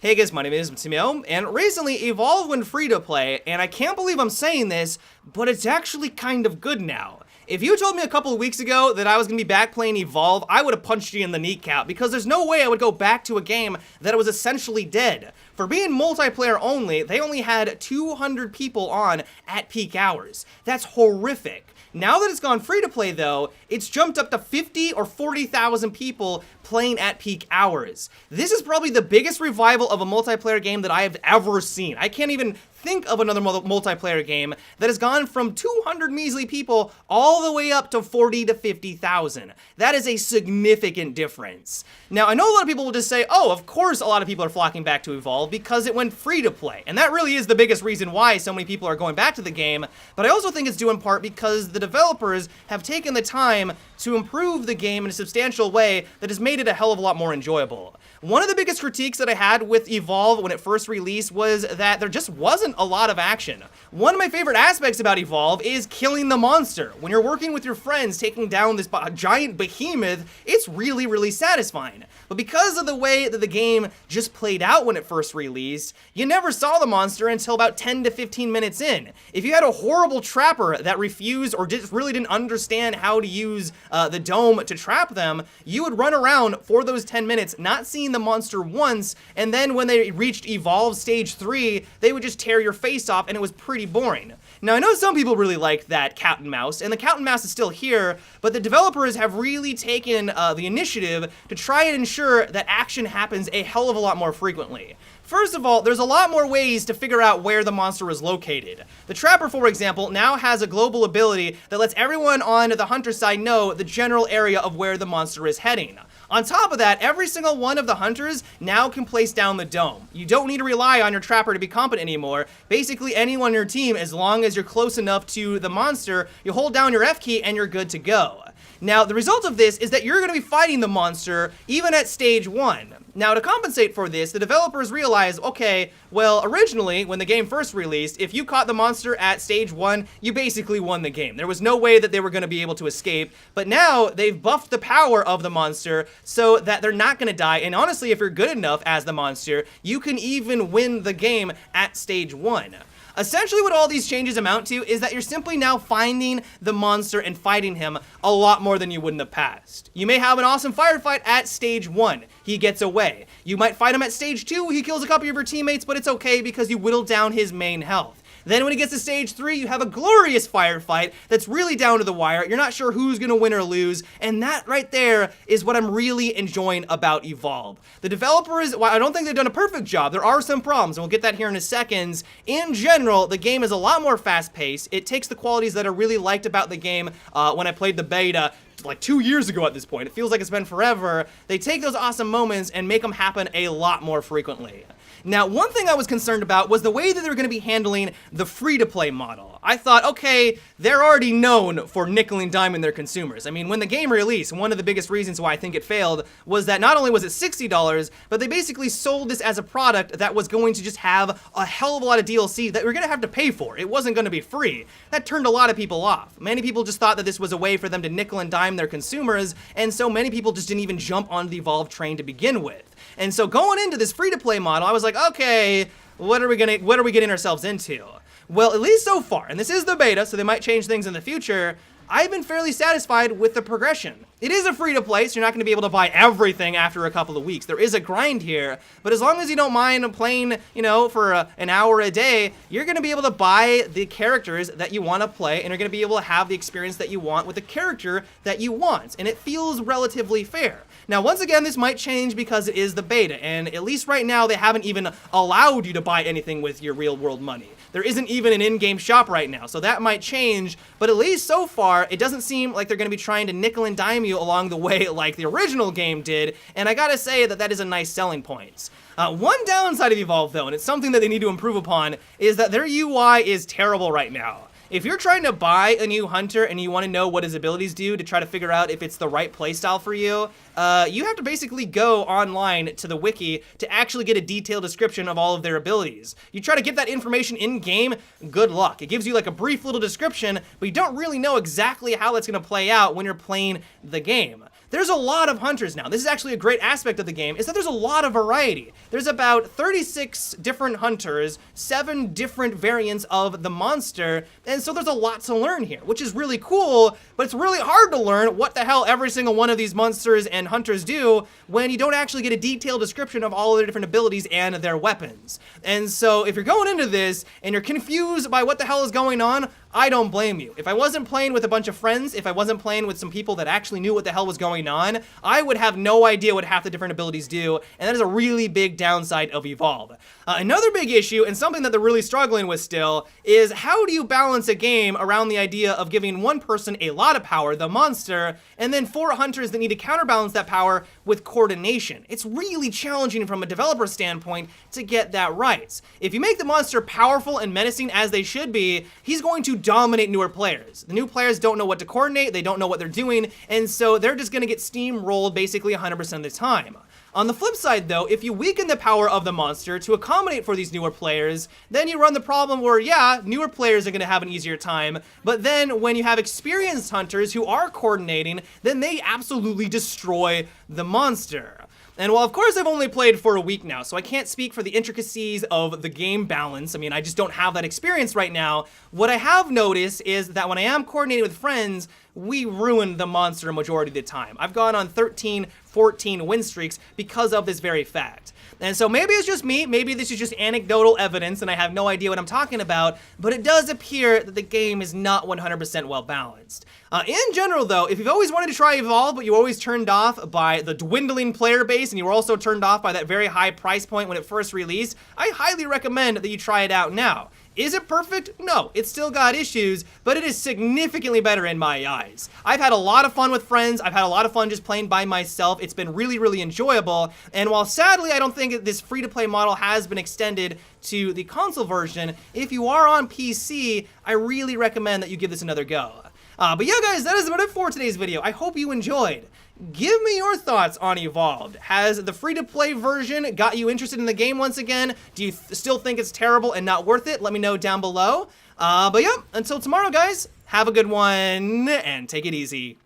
Hey guys, my name is Timio, and recently Evolve went free to play, and I can't believe I'm saying this, but it's actually kind of good now. If you told me a couple of weeks ago that I was going to be back playing Evolve, I would have punched you in the kneecap, because there's no way I would go back to a game that was essentially dead. For being multiplayer only, they only had 200 people on at peak hours. That's horrific. Now that it's gone free to play though, it's jumped up to 50 or 40,000 people playing at peak hours. This is probably the biggest revival of a multiplayer game that I have ever seen. I can't even think of another multiplayer game that has gone from 200 measly people all the way up to 40 to 50,000. That is a significant difference. Now, I know a lot of people will just say, oh, of course a lot of people are flocking back to Evolve because it went free to play. And that really is the biggest reason why so many people are going back to the game. But I also think it's due in part because the developers have taken the time to improve the game in a substantial way that has made it a hell of a lot more enjoyable. One of the biggest critiques that I had with Evolve when it first released was that there just wasn't a lot of action. One of my favorite aspects about Evolve is killing the monster. When you're working with your friends taking down this giant behemoth, it's really, really satisfying. But because of the way that the game just played out when it first released, you never saw the monster until about 10 to 15 minutes in. If you had a horrible trapper that refused or just really didn't understand how to use the dome to trap them, you would run around for those 10 minutes not seeing the monster once, and then when they reached Evolve Stage 3, they would just tear your face off, and it was pretty boring. Now, I know some people really like that cat and mouse, and the cat and mouse is still here, but the developers have really taken the initiative to try and ensure that action happens a hell of a lot more frequently. First of all, there's a lot more ways to figure out where the monster is located. The Trapper, for example, now has a global ability that lets everyone on the hunter side know the general area of where the monster is heading. On top of that, every single one of the hunters now can place down the dome. You don't need to rely on your Trapper to be competent anymore. Basically, anyone on your team, as long as you're close enough to the monster, you hold down your F key and you're good to go. Now, the result of this is that you're going to be fighting the monster even at stage 1. Now, to compensate for this, the developers realized, okay, well, originally, when the game first released, if you caught the monster at stage 1, you basically won the game. There was no way that they were going to be able to escape, but now they've buffed the power of the monster so that they're not going to die, and honestly, if you're good enough as the monster, you can even win the game at stage 1. Essentially what all these changes amount to is that you're simply now finding the monster and fighting him a lot more than you would in the past. You may have an awesome firefight at stage 1. He gets away. You might fight him at stage 2. He kills a couple of your teammates, but it's okay because you whittled down his main health. Then when he gets to stage 3, you have a glorious firefight that's really down to the wire. You're not sure who's going to win or lose, and that right there is what I'm really enjoying about Evolve. The developers, while I don't think they've done a perfect job, there are some problems, and we'll get that here in a second. In general, the game is a lot more fast-paced. It takes the qualities that I really liked about the game when I played the beta like 2 years ago at this point. It feels like it's been forever. They take those awesome moments and make them happen a lot more frequently. Now, one thing I was concerned about was the way that they were going to be handling the free-to-play model. I thought, okay, they're already known for nickel and diming their consumers. I mean, when the game released, one of the biggest reasons why I think it failed was that not only was it $60, but they basically sold this as a product that was going to just have a hell of a lot of DLC that we're going to have to pay for. It wasn't going to be free. That turned a lot of people off. Many people just thought that this was a way for them to nickel and dime their consumers, and so many people just didn't even jump on the Evolve train to begin with. And so going into this free-to-play model, I was like, okay, what are we getting ourselves into? Well, at least so far, and this is the beta, so they might change things in the future, I've been fairly satisfied with the progression. It is a free-to-play, so you're not going to be able to buy everything after a couple of weeks. There is a grind here, but as long as you don't mind playing, you know, for an hour a day, you're going to be able to buy the characters that you want to play, and you're going to be able to have the experience that you want with the character that you want, and it feels relatively fair. Now, once again, this might change because it is the beta, and at least right now, they haven't even allowed you to buy anything with your real-world money. There isn't even an in-game shop right now, so that might change, but at least so far, it doesn't seem like they're going to be trying to nickel and dime you along the way like the original game did, and I gotta say that that is a nice selling point. One downside of Evolve, though, and it's something that they need to improve upon, is that their UI is terrible right now. If you're trying to buy a new hunter and you want to know what his abilities do to try to figure out if it's the right playstyle for you, you have to basically go online to the wiki to actually get a detailed description of all of their abilities. You try to get that information in-game, good luck. It gives you like a brief little description, but you don't really know exactly how that's going to play out when you're playing the game. there's a lot of hunters now. This is actually a great aspect of the game, is that there's a lot of variety. There's about 36 different hunters, 7 different variants of the monster, and so there's a lot to learn here, which is really cool, but it's really hard to learn what the hell every single one of these monsters and hunters do when you don't actually get a detailed description of all of their different abilities and their weapons. And so if you're going into this and you're confused by what the hell is going on, I don't blame you. If I wasn't playing with a bunch of friends, if I wasn't playing with some people that actually knew what the hell was going on, I would have no idea what half the different abilities do, and that is a really big downside of Evolve. Another big issue, and something that they're really struggling with still, is how do you balance a game around the idea of giving one person a lot of power, the monster, and then 4 hunters that need to counterbalance that power with coordination. It's really challenging from a developer standpoint to get that right. If you make the monster powerful and menacing as they should be, he's going to dominate newer players. The new players don't know what to coordinate, they don't know what they're doing, and so they're just going to get steamrolled basically 100% of the time. On the flip side though, if you weaken the power of the monster to accommodate for these newer players, then you run the problem where, yeah, newer players are going to have an easier time, but then when you have experienced hunters who are coordinating, then they absolutely destroy the monster. And while of course I've only played for a week now, so I can't speak for the intricacies of the game balance, I mean, I just don't have that experience right now, what I have noticed is that when I am coordinating with friends, we ruin the monster a majority of the time. I've gone on 13, 14 win streaks because of this very fact. And so maybe it's just me, maybe this is just anecdotal evidence and I have no idea what I'm talking about, but it does appear that the game is not 100% well balanced. In general though, if you've always wanted to try Evolve, but you were always turned off by the dwindling player base and you were also turned off by that very high price point when it first released, I highly recommend that you try it out now. Is it perfect? No, it's still got issues, but it is significantly better in my eyes. I've had a lot of fun with friends, I've had a lot of fun just playing by myself, it's been really, really enjoyable, and while sadly I don't think this free-to-play model has been extended to the console version, if you are on PC, I really recommend that you give this another go. But yeah guys, that is about it for today's video. I hope you enjoyed. Give me your thoughts on Evolved. Has the free-to-play version got you interested in the game once again? Do you still think it's terrible and not worth it? Let me know down below. But yeah, until tomorrow guys, have a good one and take it easy.